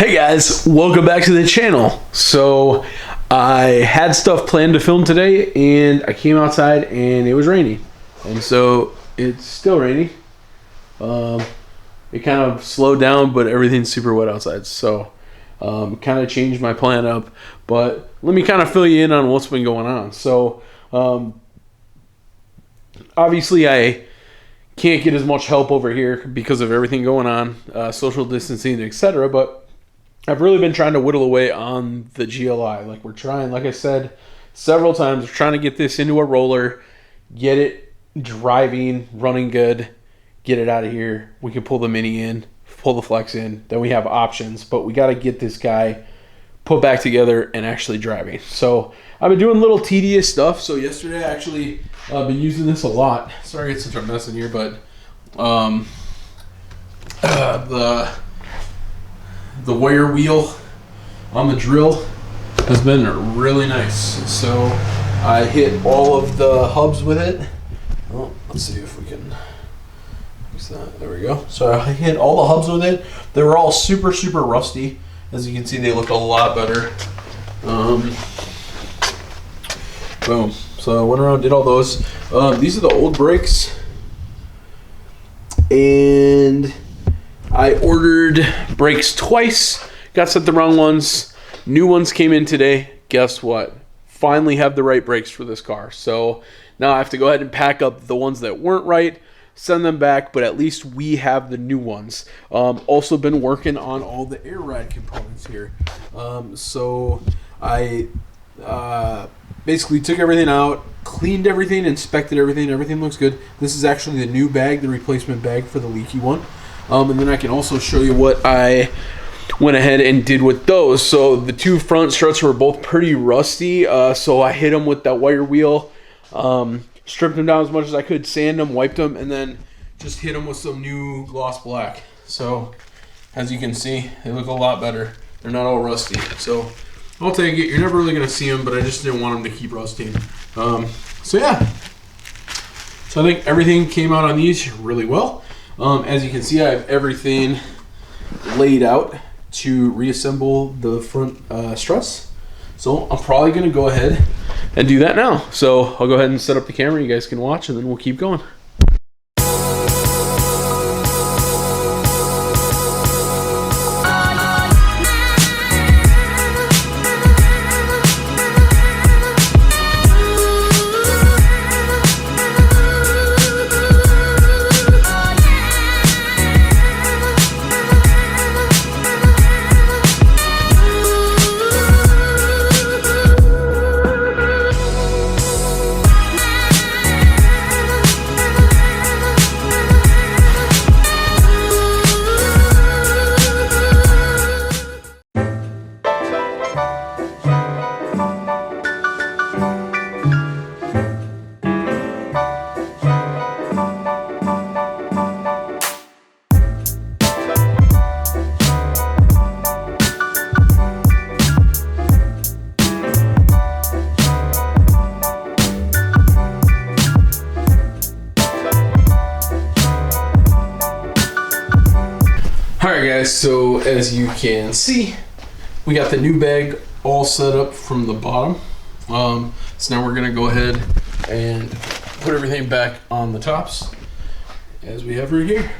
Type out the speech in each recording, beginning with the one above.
Hey guys, welcome back to the channel. So I had stuff planned to film today and I came outside and it was raining. And so it's still raining. It kind of slowed down, but everything's super wet outside. So kind of changed my plan up. But let me kind of fill you in on what's been going on. So obviously I can't get as much help over here because of everything going on, social distancing, etc. But I've really been trying to whittle away on the GLI. Like we're trying, like I said several times, we're trying to get this into a roller, get it driving, running good, get it out of here. We can pull the Mini in, pull the Flex in, then we have options, but we got to get this guy put back together and actually driving. So I've been doing little tedious stuff. So yesterday I actually been using this a lot. Sorry it's such a mess in here, but the wire wheel on the drill has been really nice. So I hit all of the hubs with it. Oh, let's see if we can fix that. There we go. So I hit all the hubs with it. They were all super rusty. As you can see, they look a lot better. Boom. So I went around, did all those. These are the old brakes. And I ordered brakes twice, got sent the wrong ones. New ones came in today. Guess what? Finally have the right brakes for this car. So now I have to go ahead and pack up the ones that weren't right, send them back, but at least we have the new ones. Also been working on all the air ride components here. So I basically took everything out, cleaned everything, inspected everything. Everything looks good. This is actually the new bag, the replacement bag for the leaky one. And then I can also show you what I went ahead and did with those. So the two front struts were both pretty rusty. So I hit them with that wire wheel, stripped them down as much as I could, sand them, wiped them, and then just hit them with some new gloss black. So as you can see, they look a lot better. They're not all rusty. So I'll take it. You're never really going to see them, but I just didn't want them to keep rusting. So yeah. So I think everything came out on these really well. As you can see, I have everything laid out to reassemble the front struts. So I'm probably going to go ahead and do that now. So I'll go ahead and set up the camera. You guys can watch, and then we'll keep going. Alright guys, so as you can see, we got the new bag all set up from the bottom. So now we're going to go ahead and put everything back on the tops as we have right here.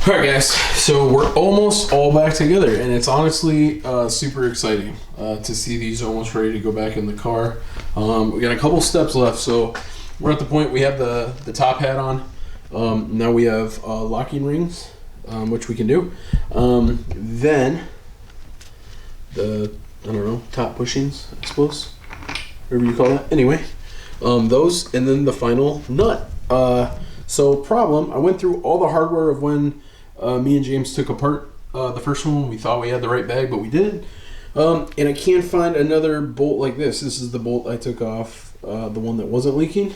Alright guys, so we're almost all back together, and it's honestly super exciting to see these almost ready to go back in the car. We got a couple steps left, so we're at the point we have the top hat on. Now we have locking rings, which we can do. Then the, I don't know, top bushings, I suppose, whatever you call that. Anyway, those, and then the final nut. So problem, I went through all the hardware of when me and James took apart the first one. We thought we had the right bag, but we didn't. And I can't find another bolt like this. This is the bolt I took off, the one that wasn't leaking.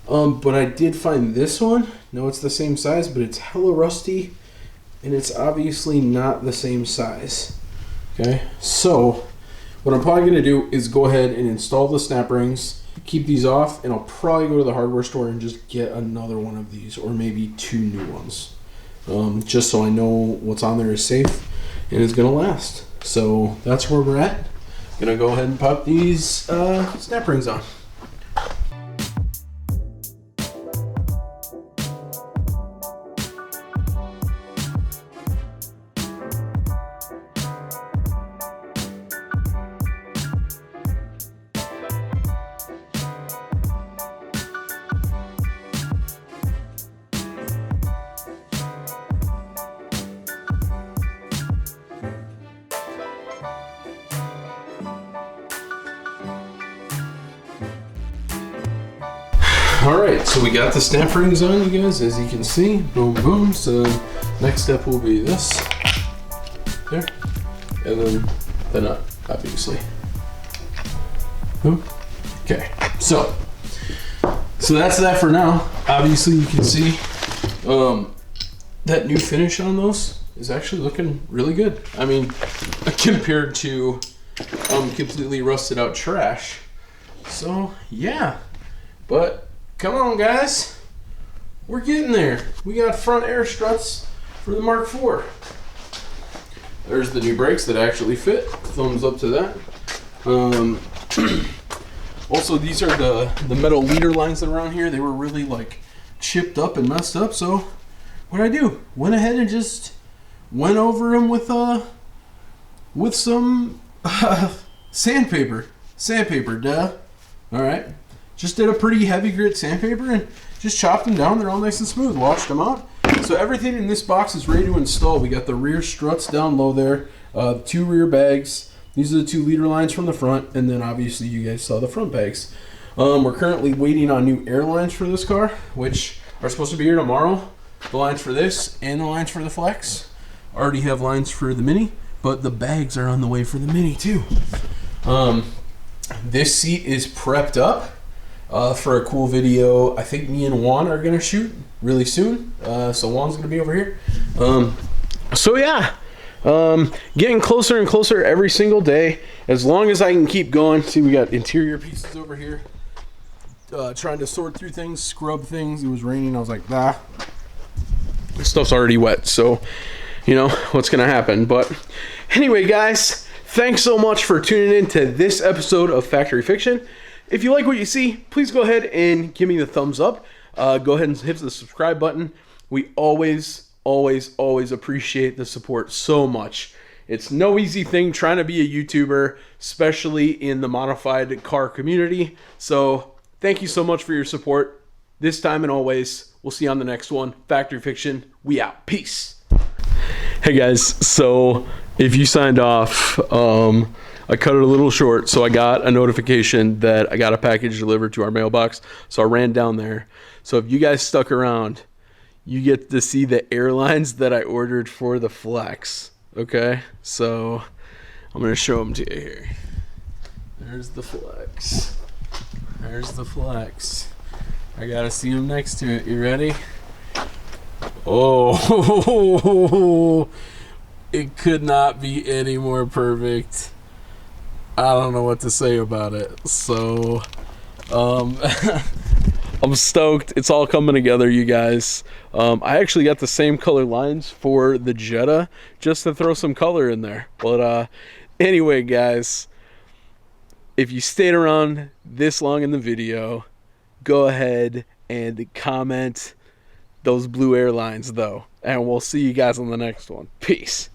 But I did find this one. No, it's the same size, but it's hella rusty, and it's obviously not the same size. Okay, so what I'm probably gonna do is go ahead and install the snap rings, keep these off, and I'll probably go to the hardware store and just get another one of these, or maybe 2 new ones, just so I know what's on there is safe and is gonna last. So that's where we're at. Gonna go ahead and pop these snap rings on. Alright, so we got the snap rings on, you guys, as you can see. Boom, boom. So next step will be this. There. And then the nut, obviously. Boom. Okay, so that's that for now. Obviously, you can see that new finish on those is actually looking really good. I mean, compared to completely rusted out trash. So, yeah. But come on, guys, we're getting there. We got front air struts for the Mark IV. There's the new brakes that actually fit. Thumbs up to that. Also, these are the metal leader lines that are on here. They were really like chipped up and messed up. So what I do? Went ahead and just went over them with some sandpaper. Sandpaper, duh. All right. Just did a pretty heavy grit sandpaper and just chopped them down. They're all nice and smooth. Washed them out. So everything in this box is ready to install. We got the rear struts down low there, 2 rear bags. These are the 2 leader lines from the front, and then obviously you guys saw the front bags. We're currently waiting on new air lines for this car, which are supposed to be here tomorrow. The lines for this and the lines for the Flex. Already have lines for the Mini, but the bags are on the way for the Mini too. This seat is prepped up for a cool video. I think me and Juan are gonna shoot really soon. So Juan's gonna be over here. So yeah, getting closer and closer every single day. As long as I can keep going. See, we got interior pieces over here. Trying to sort through things, scrub things. It was raining. I was like, this stuff's already wet. So, you know what's gonna happen. But anyway, guys, thanks so much for tuning in to this episode of Factory Fiction. If you like what you see, please go ahead and give me the thumbs up. Go ahead and hit the subscribe button. We always appreciate the support so much. It's no easy thing trying to be a YouTuber, especially in the modified car community. So thank you so much for your support. This time and always, we'll see you on the next one. Factory Fiction, we out. Peace. Hey guys, so if you signed off, I cut it a little short, so I got a notification that I got a package delivered to our mailbox. So I ran down there. So if you guys stuck around, you get to see the airlines that I ordered for the Flex. Okay, so I'm gonna show them to you here. There's the Flex. There's the Flex. I gotta see them next to it. You ready? Oh, it could not be any more perfect. I don't know what to say about it. So, I'm stoked. It's all coming together, you guys. I actually got the same color lines for the Jetta just to throw some color in there. But anyway, guys, if you stayed around this long in the video, go ahead and comment those blue airlines, though. And we'll see you guys on the next one. Peace.